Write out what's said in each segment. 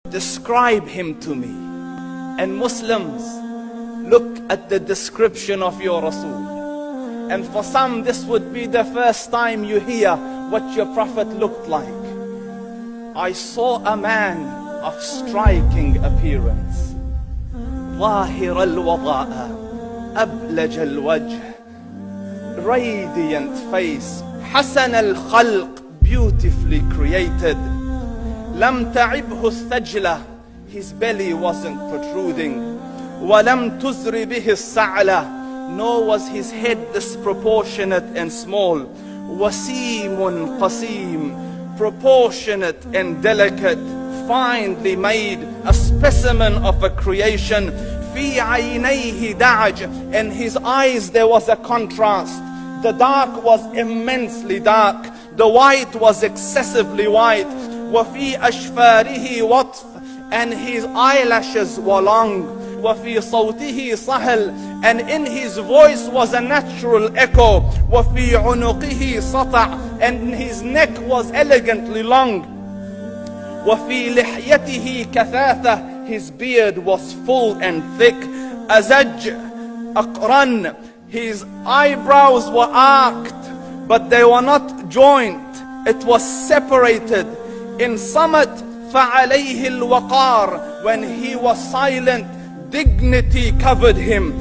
describe him to me. And Muslims, look at the description of your Rasool. And for some, this would be the first time you hear what your Prophet looked like. I saw a man of striking appearance. ظاهر الوضاء أبلج الوجه, radiant face, حسن الخلق, beautifully created. لم تعبه الثجلة, his belly wasn't protruding. ولم تزر به السعلة, nor was his head disproportionate and small. وسيم قسيم, proportionate and delicate, finely made, a specimen of a creation. في عينيه دعج, in his eyes there was a contrast. The dark was immensely dark, the white was excessively white. وفي أشفاره وطف, and his eyelashes were long. وفي صوته صهل, and in his voice was a natural echo. وفي عنقه سطع, and his neck was elegantly long. وفي لحيته كثاثة, his beard was full and thick. أزج أقرن, his eyebrows were arched, but they were not joined, it was separated. In summit فعليه الوقار, when he was silent, dignity covered him.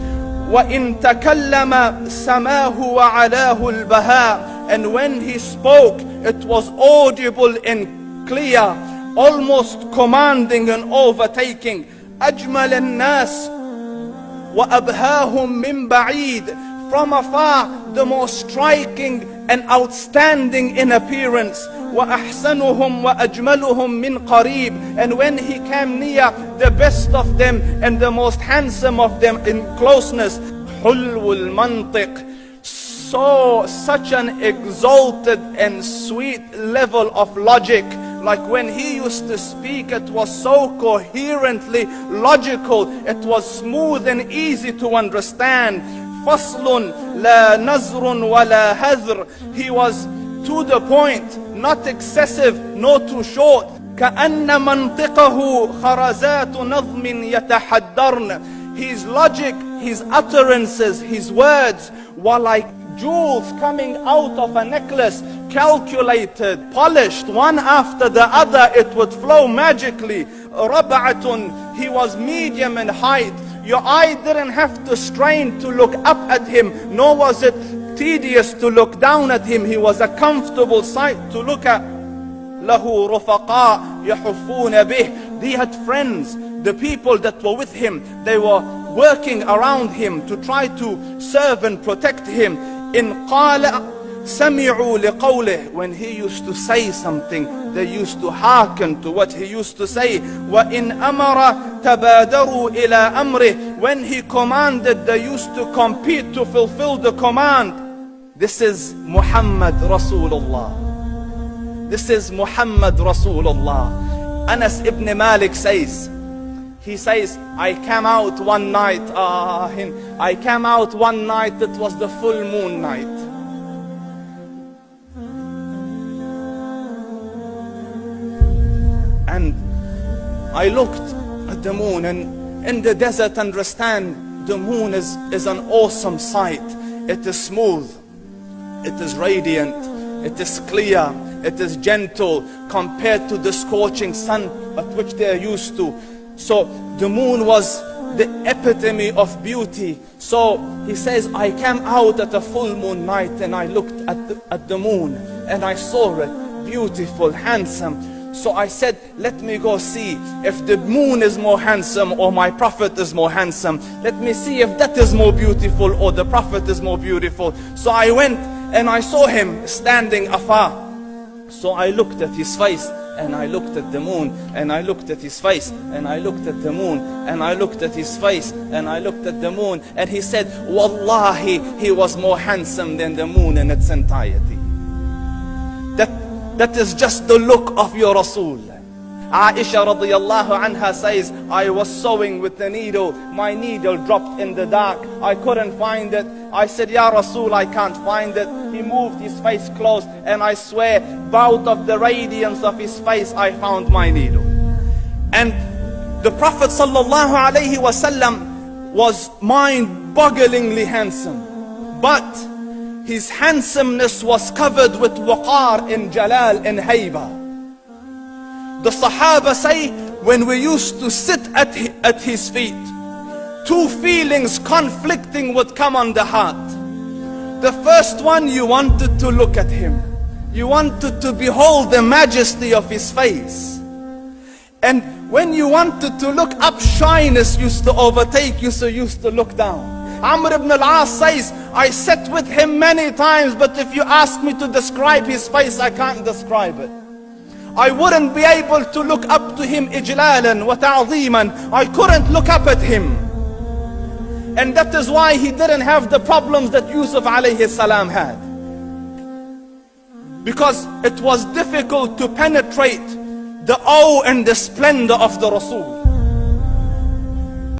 وإن تكلم سماه وعلاه البهاء, and when he spoke it was audible and clear, almost commanding and overtaking. أجمل الناس وأبهاهم من بعيد, from afar the most striking and outstanding in appearance. وأحسنهم وأجملهم من قريب, and when he came near, the best of them and the most handsome of them in closeness. حلو المنطق, such an exalted and sweet level of logic. Like when he used to speak, it was so coherently logical, it was smooth and easy to understand. فصل لا نزر ولا هذر, he was to the point, not excessive, nor too short. كأن منطقه خرزات نظم يتحدرن, his logic, his utterances, his words were like jewels coming out of a necklace, calculated, polished, one after the other, it would flow magically. ربعة, he was medium in height. Your eye didn't have to strain to look up at him, nor was it tedious to look down at him. He was a comfortable sight to look at. له رفقاء يحفون به, he had friends, the people that were with him, they were working around him to try to serve and protect him. إن قال سمعوا لقوله, when he used to say something, they used to hearken to what he used to say. وإن أمر تبادروا إلى أمره, when he commanded, they used to compete to fulfill the command. This is Muhammad Rasulullah. This is Muhammad Rasulullah. Anas ibn Malik says, he says, I came out one night, it was the full moon night. And I looked at the moon, and in the desert, understand, the moon is an awesome sight. It is smooth, it is radiant, it is clear, it is gentle compared to the scorching sun at which they are used to. So the moon was the epitome of beauty. So he says, I came out at a full moon night and I looked at the moon and I saw it, beautiful, handsome. So I said, let me go see if the moon is more handsome or my Prophet is more handsome. Let me see if that is more beautiful or the Prophet is more beautiful. So I went and I saw him standing afar. So I looked at his face and I looked at the moon, and I looked at his face, and I looked at the moon, and I looked at his face, and I looked at the moon, and he said, Wallahi, he was more handsome than the moon in its entirety. That is just the look of your Rasool. Aisha radiyallahu anha says, I was sewing with the needle, my needle dropped in the dark, I couldn't find it. I said, Ya Rasool, I can't find it. He moved his face close, and I swear, out of the radiance of his face, I found my needle. And the Prophet sallallahu alaihi wasallam was mind-bogglingly handsome, but his handsomeness was covered with waqar and jalal and hayba. The Sahaba say, when we used to sit at his feet, two feelings conflicting would come on the heart. The first one, you wanted to look at him. You wanted to behold the majesty of his face. And when you wanted to look up, shyness used to overtake you, so you used to look down. Amr ibn al-As says, I sat with him many times, but if you ask me to describe his face, I can't describe it. I wouldn't be able to look up to him ijlalan wa ta'zeeman. I couldn't look up at him. And that is why he didn't have the problems that Yusuf alayhi salam had. Because it was difficult to penetrate the awe and the splendor of the Rasool.